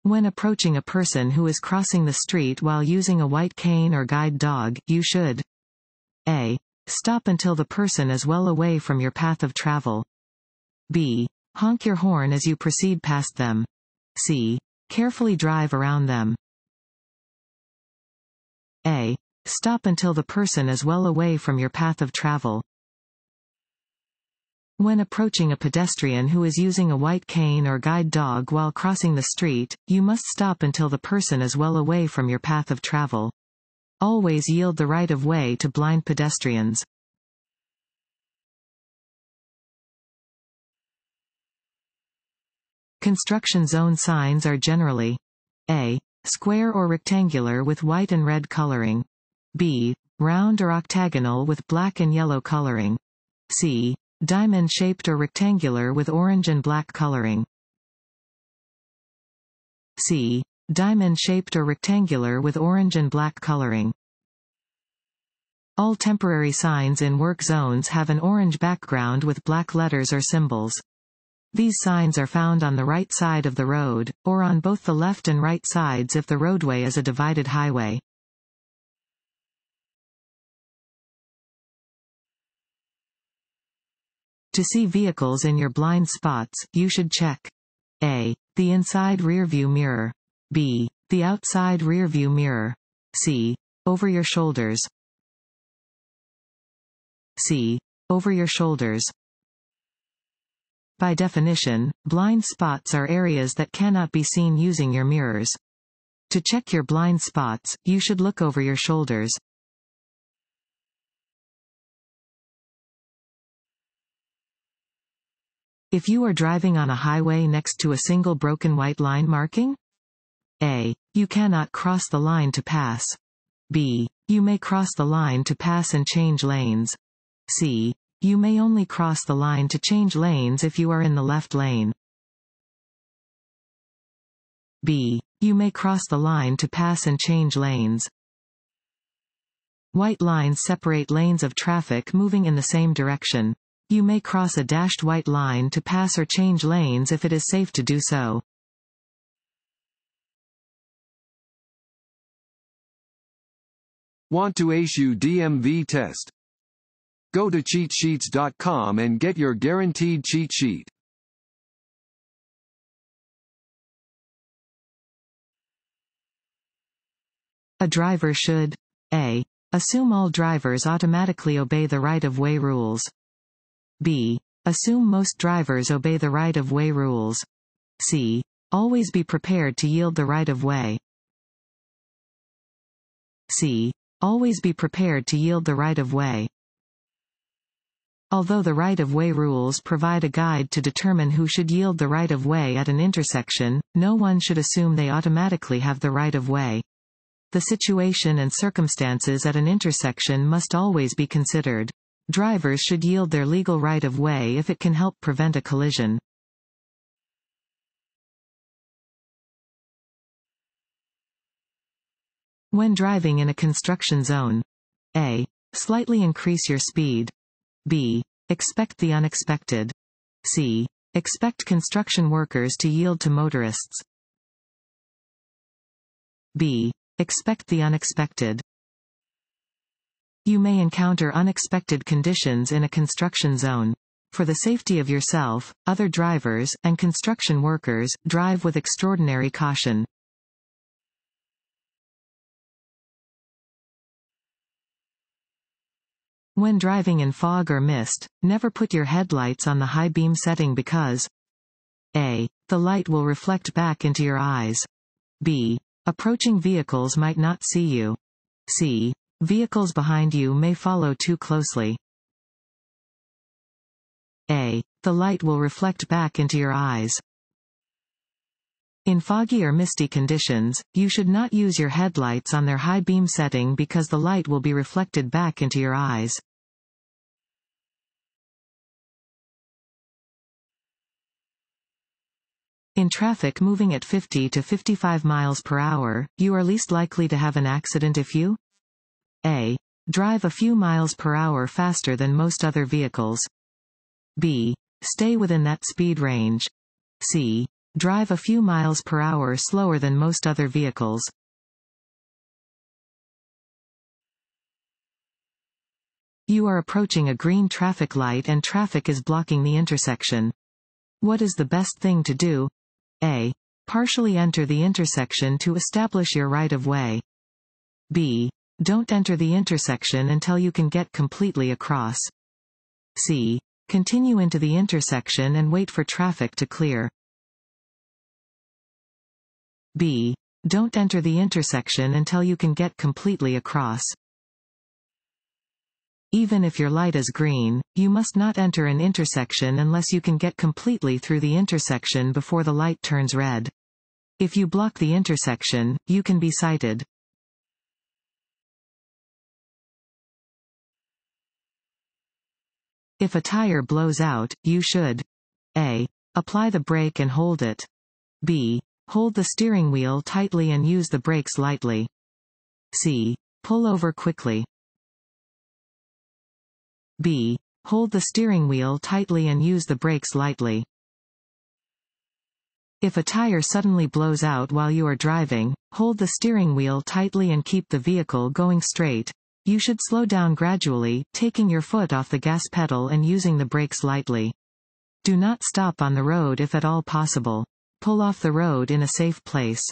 When approaching a person who is crossing the street while using a white cane or guide dog, you should A. Stop until the person is well away from your path of travel. B. Honk your horn as you proceed past them. C. Carefully drive around them. A. Stop until the person is well away from your path of travel. When approaching a pedestrian who is using a white cane or guide dog while crossing the street, you must stop until the person is well away from your path of travel. Always yield the right of way to blind pedestrians. Construction zone signs are generally A. Square or rectangular with white and red coloring. B. Round or octagonal with black and yellow coloring. C. Diamond-shaped or rectangular with orange and black coloring. C. Diamond-shaped or rectangular with orange and black coloring. All temporary signs in work zones have an orange background with black letters or symbols. These signs are found on the right side of the road, or on both the left and right sides if the roadway is a divided highway. To see vehicles in your blind spots, you should check A. The inside rearview mirror. B. The outside rearview mirror. C. Over your shoulders. C. Over your shoulders. By definition, blind spots are areas that cannot be seen using your mirrors. To check your blind spots, you should look over your shoulders. If you are driving on a highway next to a single broken white line marking, A. You cannot cross the line to pass. B. You may cross the line to pass and change lanes. C. You may only cross the line to change lanes if you are in the left lane. B. You may cross the line to pass and change lanes. White lines separate lanes of traffic moving in the same direction. You may cross a dashed white line to pass or change lanes if it is safe to do so. Want to ace your DMV test? Go to cheatsheets.com and get your guaranteed cheat sheet. A driver should A. Assume all drivers automatically obey the right-of-way rules. B. Assume most drivers obey the right-of-way rules. C. Always be prepared to yield the right-of-way. C. Always be prepared to yield the right-of-way. Although the right-of-way rules provide a guide to determine who should yield the right-of-way at an intersection, no one should assume they automatically have the right-of-way. The situation and circumstances at an intersection must always be considered. Drivers should yield their legal right-of-way if it can help prevent a collision. When driving in a construction zone, A. Slightly increase your speed. B. Expect the unexpected. C. Expect construction workers to yield to motorists. B. Expect the unexpected. You may encounter unexpected conditions in a construction zone. For the safety of yourself, other drivers, and construction workers, drive with extraordinary caution. When driving in fog or mist, never put your headlights on the high beam setting because A. The light will reflect back into your eyes. B. Approaching vehicles might not see you. C. Vehicles behind you may follow too closely. A. The light will reflect back into your eyes. In foggy or misty conditions, you should not use your headlights on their high beam setting because the light will be reflected back into your eyes. In traffic moving at 50 to 55 miles per hour, you are least likely to have an accident if you A. Drive a few miles per hour faster than most other vehicles. B. Stay within that speed range. C. Drive a few miles per hour slower than most other vehicles. You are approaching a green traffic light and traffic is blocking the intersection. What is the best thing to do? A. Partially enter the intersection to establish your right-of-way. B. Don't enter the intersection until you can get completely across. C. Continue into the intersection and wait for traffic to clear. B. Don't enter the intersection until you can get completely across. Even if your light is green, you must not enter an intersection unless you can get completely through the intersection before the light turns red. If you block the intersection, you can be cited. If a tire blows out, you should A. Apply the brake and hold it. B. Hold the steering wheel tightly and use the brakes lightly. C. Pull over quickly. B. Hold the steering wheel tightly and use the brakes lightly. If a tire suddenly blows out while you are driving, hold the steering wheel tightly and keep the vehicle going straight. You should slow down gradually, taking your foot off the gas pedal and using the brakes lightly. Do not stop on the road if at all possible. Pull off the road in a safe place.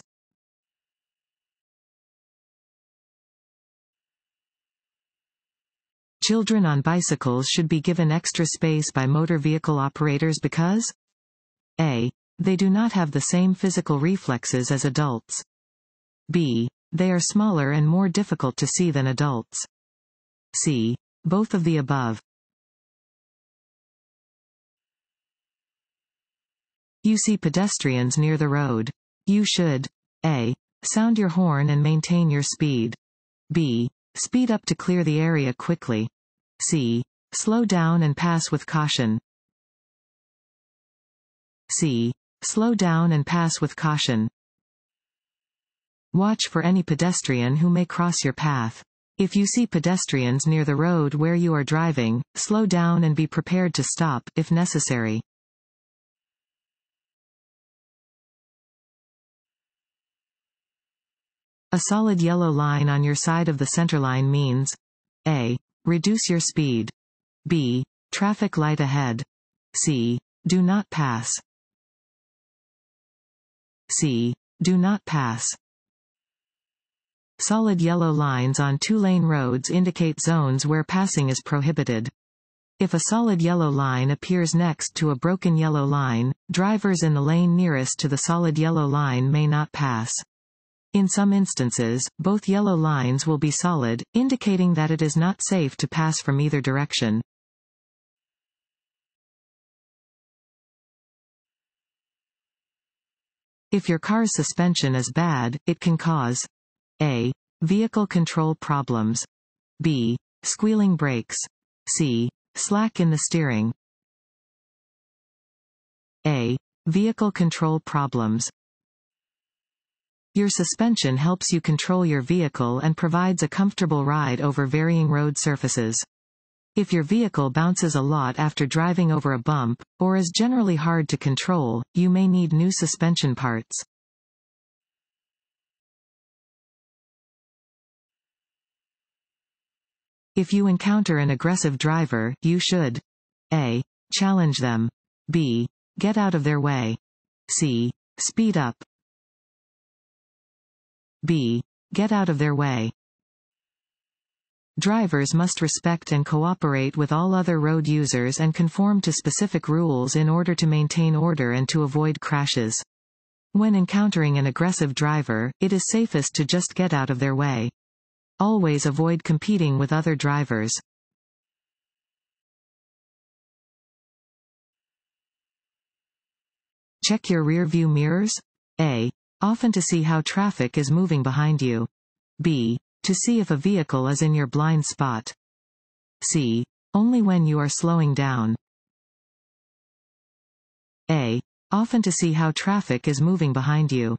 Children on bicycles should be given extra space by motor vehicle operators because A. They do not have the same physical reflexes as adults. B. They are smaller and more difficult to see than adults. C. Both of the above. You see pedestrians near the road. You should A. Sound your horn and maintain your speed. B. Speed up to clear the area quickly. C. Slow down and pass with caution. C. Slow down and pass with caution. Watch for any pedestrian who may cross your path. If you see pedestrians near the road where you are driving, slow down and be prepared to stop, if necessary. A solid yellow line on your side of the centerline means A. Reduce your speed. B. Traffic light ahead. C. Do not pass. C. Do not pass. Solid yellow lines on two-lane roads indicate zones where passing is prohibited. If a solid yellow line appears next to a broken yellow line, drivers in the lane nearest to the solid yellow line may not pass. In some instances, both yellow lines will be solid, indicating that it is not safe to pass from either direction. If your car's suspension is bad, it can cause A. Vehicle control problems. B. Squealing brakes. C. Slack in the steering. A. Vehicle control problems. Your suspension helps you control your vehicle and provides a comfortable ride over varying road surfaces. If your vehicle bounces a lot after driving over a bump, or is generally hard to control, you may need new suspension parts. If you encounter an aggressive driver, you should A. Challenge them. B. Get out of their way. C. Speed up. B. Get out of their way. Drivers must respect and cooperate with all other road users and conform to specific rules in order to maintain order and to avoid crashes. When encountering an aggressive driver, it is safest to just get out of their way. Always avoid competing with other drivers. Check your rear-view mirrors. A. Often to see how traffic is moving behind you. B. To see if a vehicle is in your blind spot. C. Only when you are slowing down. A. Often to see how traffic is moving behind you.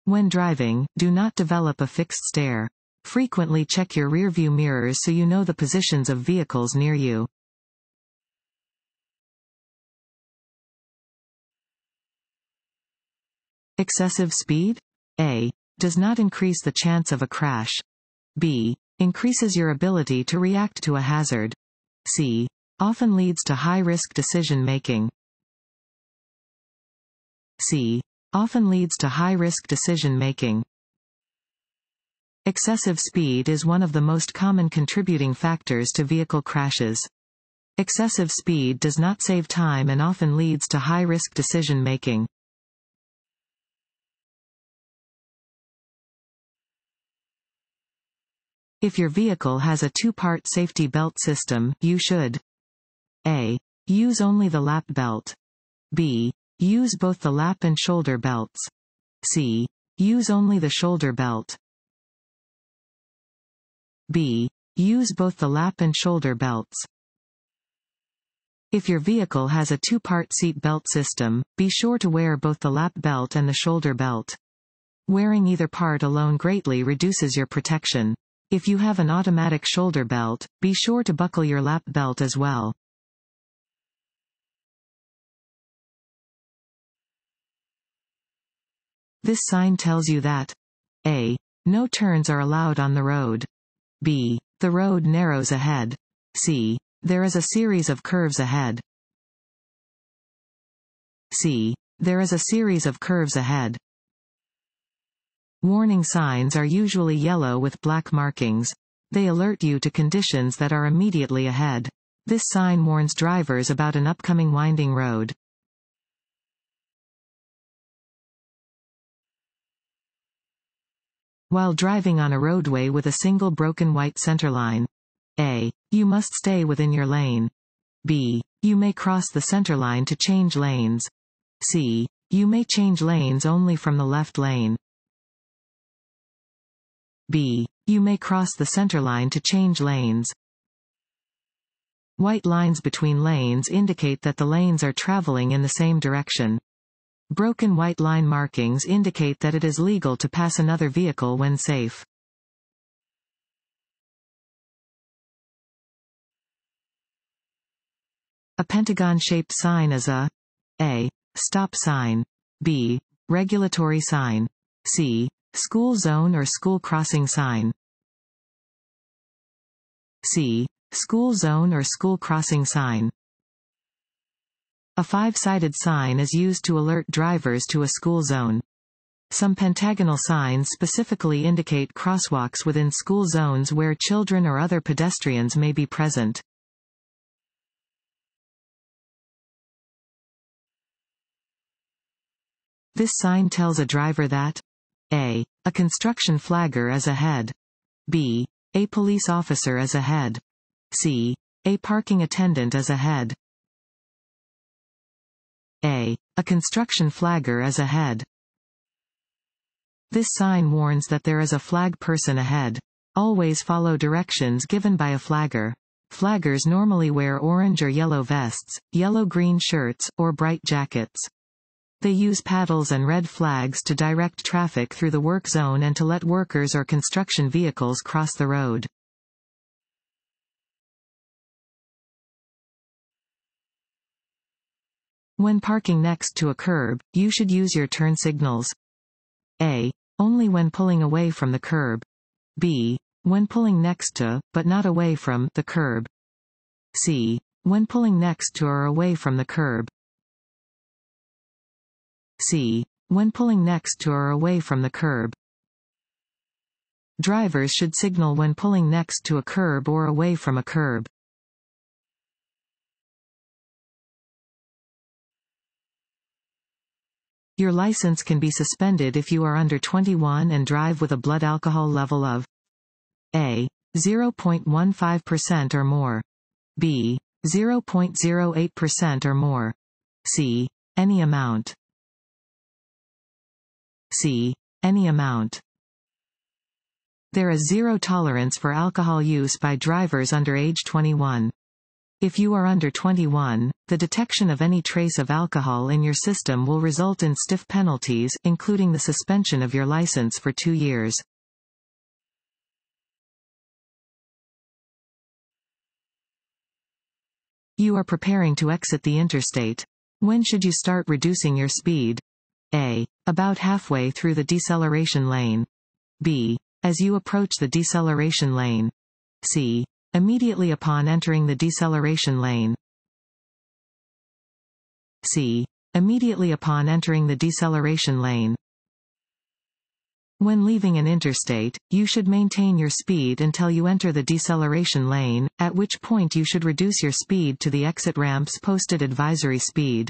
When driving, do not develop a fixed stare. Frequently check your rear-view mirrors so you know the positions of vehicles near you. Excessive speed? A. Does not increase the chance of a crash. B. Increases your ability to react to a hazard. C. Often leads to high-risk decision-making. C. Often leads to high-risk decision-making. Excessive speed is one of the most common contributing factors to vehicle crashes. Excessive speed does not save time and often leads to high-risk decision-making. If your vehicle has a two-part safety belt system, you should A. Use only the lap belt. B. Use both the lap and shoulder belts. C. Use only the shoulder belt. B. Use both the lap and shoulder belts. If your vehicle has a two-part seat belt system, be sure to wear both the lap belt and the shoulder belt. Wearing either part alone greatly reduces your protection. If you have an automatic shoulder belt, be sure to buckle your lap belt as well. This sign tells you that A. No turns are allowed on the road. B. The road narrows ahead. C. There is a series of curves ahead. C. There is a series of curves ahead. Warning signs are usually yellow with black markings. They alert you to conditions that are immediately ahead. This sign warns drivers about an upcoming winding road. While driving on a roadway with a single broken white centerline. A. You must stay within your lane. B. You may cross the centerline to change lanes. C. You may change lanes only from the left lane. B. You may cross the centerline to change lanes. White lines between lanes indicate that the lanes are traveling in the same direction. Broken white line markings indicate that it is legal to pass another vehicle when safe. A pentagon-shaped sign is a stop sign. B. Regulatory sign. C. School zone or school crossing sign. C. School zone or school crossing sign. A five-sided sign is used to alert drivers to a school zone. Some pentagonal signs specifically indicate crosswalks within school zones where children or other pedestrians may be present. This sign tells a driver that A. A construction flagger is ahead. B. A police officer is ahead. C. A parking attendant is ahead. A. A construction flagger is ahead. This sign warns that there is a flag person ahead. Always follow directions given by a flagger. Flaggers normally wear orange or yellow vests, yellow-green shirts, or bright jackets. They use paddles and red flags to direct traffic through the work zone and to let workers or construction vehicles cross the road. When parking next to a curb, you should use your turn signals. A. Only when pulling away from the curb. B. When pulling next to, but not away from, the curb. C. When pulling next to or away from the curb. C. When pulling next to or away from the curb. Drivers should signal when pulling next to a curb or away from a curb. Your license can be suspended if you are under 21 and drive with a blood alcohol level of A. 0.15% or more. B. 0.08% or more. C. Any amount. C. Any amount. There is zero tolerance for alcohol use by drivers under age 21. If you are under 21, the detection of any trace of alcohol in your system will result in stiff penalties, including the suspension of your license for 2 years. You are preparing to exit the interstate. When should you start reducing your speed? A. About halfway through the deceleration lane. B. As you approach the deceleration lane. C. Immediately upon entering the deceleration lane. C. Immediately upon entering the deceleration lane. When leaving an interstate, you should maintain your speed until you enter the deceleration lane, at which point you should reduce your speed to the exit ramp's posted advisory speed.